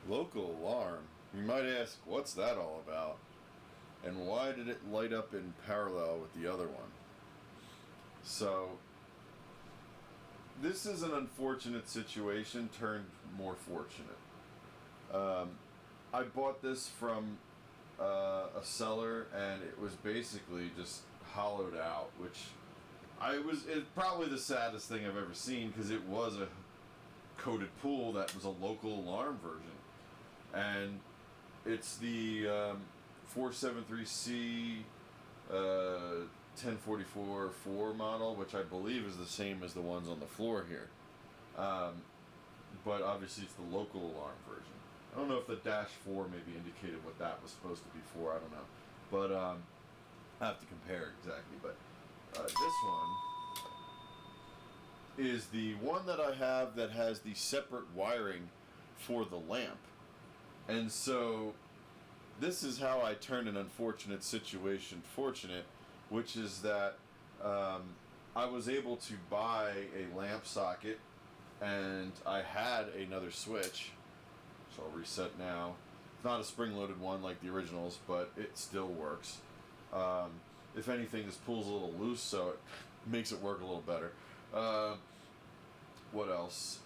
Local alarm. You might ask, what's that all about? And why did it light up in parallel with the other one? So, this is an unfortunate situation turned more fortunate. I bought this from a seller, and it was basically just hollowed out, which it's probably the saddest thing I've ever seen, because it was a coated pool that was a local alarm version. And it's the 473C 1044-4 model, which I believe is the same as the ones on the floor here. But obviously it's the local alarm version. I don't know if the -4 maybe indicated what that was supposed to be for. I don't know. But I have to compare exactly. But this one is the one that I have that has the separate wiring for the lamp. And so this is how I turned an unfortunate situation fortunate, which is that I was able to buy a lamp socket, and I had another switch, so I'll reset now. It's not a spring-loaded one like the originals, but it still works. If anything, this pool's a little loose, so it makes it work a little better. What else?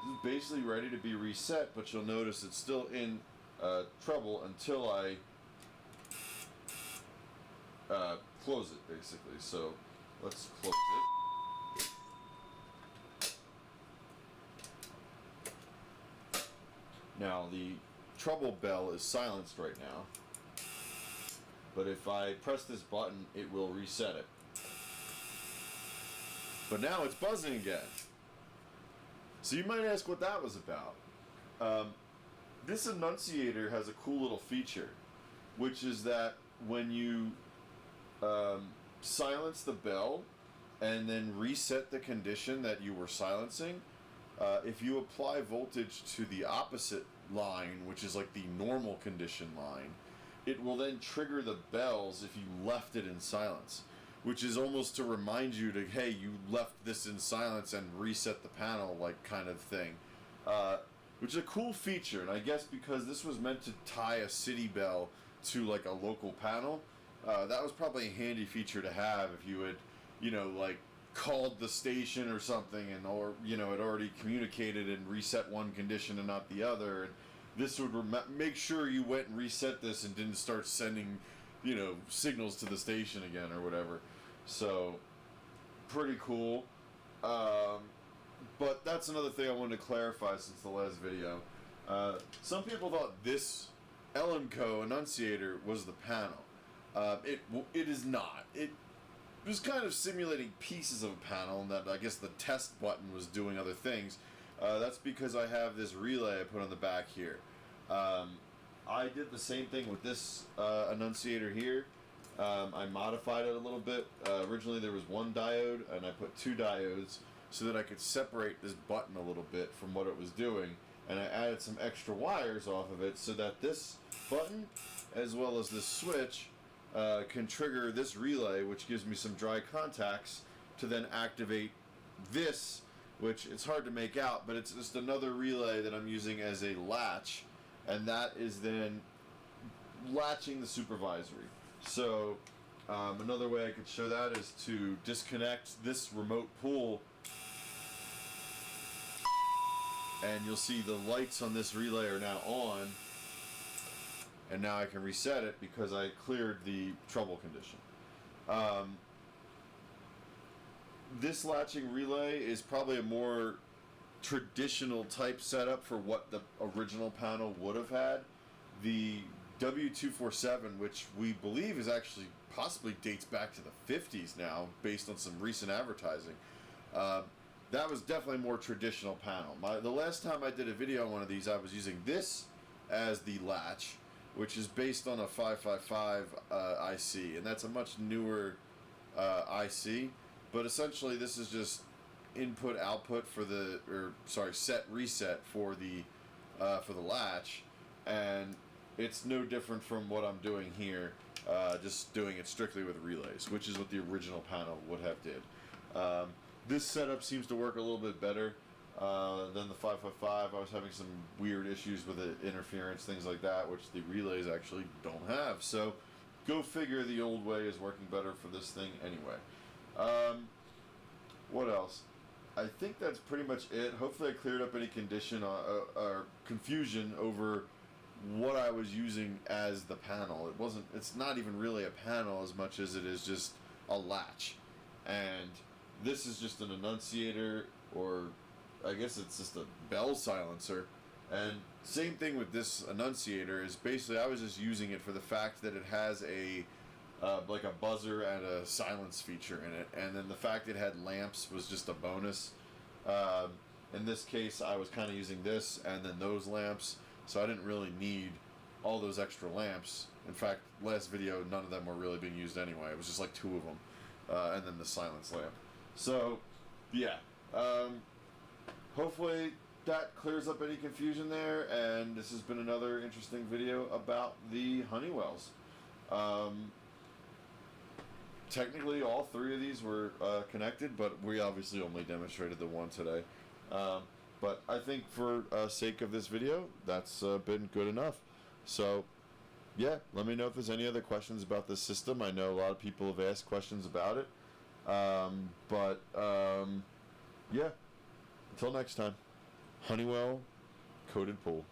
This is basically ready to be reset, but you'll notice it's still in trouble until I close it, basically. So let's close it. Now the trouble bell is silenced right now, but if I press this button, it will reset it. But now it's buzzing again. So you might ask what that was about. This Annunciator has a cool little feature, which is that when you silence the bell and then reset the condition that you were silencing, if you apply voltage to the opposite line, which is like the normal condition line, it will then trigger the bells if you left it in silence, which is almost to remind you to, hey, you left this in silence and reset the panel, like kind of thing. Which is a cool feature, and I guess because this was meant to tie a city bell to like a local panel, that was probably a handy feature to have if you had, like called the station or something, and or had already communicated and reset one condition and not the other. And this would make sure you went and reset this and didn't start sending, signals to the station again or whatever. So, pretty cool. But that's another thing I wanted to clarify since the last video. Some people thought this LMCO Annunciator was the panel. It is not. It was kind of simulating pieces of a panel, and that I guess the test button was doing other things. That's because I have this relay I put on the back here. I did the same thing with this Annunciator here. I modified it a little bit. Originally there was one diode, and I put two diodes so that I could separate this button a little bit from what it was doing, and I added some extra wires off of it so that this button, as well as this switch, can trigger this relay, which gives me some dry contacts to then activate this, which it's hard to make out, but it's just another relay that I'm using as a latch, and that is then latching the supervisory. So another way I could show that is to disconnect this remote pool, and you'll see the lights on this relay are now on, and now I can reset it because I cleared the trouble condition. This latching relay is probably a more traditional type setup for what the original panel would have had. The W247, which we believe is actually possibly dates back to the 50s now, based on some recent advertising. That was definitely a more traditional panel. The last time I did a video on one of these, I was using this as the latch, which is based on a 555 IC, and that's a much newer IC. But essentially, this is just input output for set reset for the latch, and it's no different from what I'm doing here, just doing it strictly with relays, which is what the original panel would have did. This setup seems to work a little bit better. Then the 555, I was having some weird issues with it, interference, things like that, which the relays actually don't have. So, go figure, the old way is working better for this thing anyway. What else? I think that's pretty much it. Hopefully I cleared up any or confusion over what I was using as the panel. It's not even really a panel as much as it is just a latch. And this is just an annunciator, or I guess it's just a bell silencer. And same thing with this annunciator, is basically I was just using it for the fact that it has like a buzzer and a silence feature in it, and then the fact it had lamps was just a bonus. In this case, I was kind of using this and then those lamps, so I didn't really need all those extra lamps. In fact, last video, none of them were really being used anyway. It was just like 2 of them, and then the silence lamp. So, yeah. Hopefully that clears up any confusion there, and this has been another interesting video about the Honeywells. Technically, all 3 of these were connected, but we obviously only demonstrated the one today. But I think for sake of this video, that's been good enough. So, yeah, let me know if there's any other questions about this system. I know a lot of people have asked questions about it. Yeah, until next time, Honeywell Coated Pool.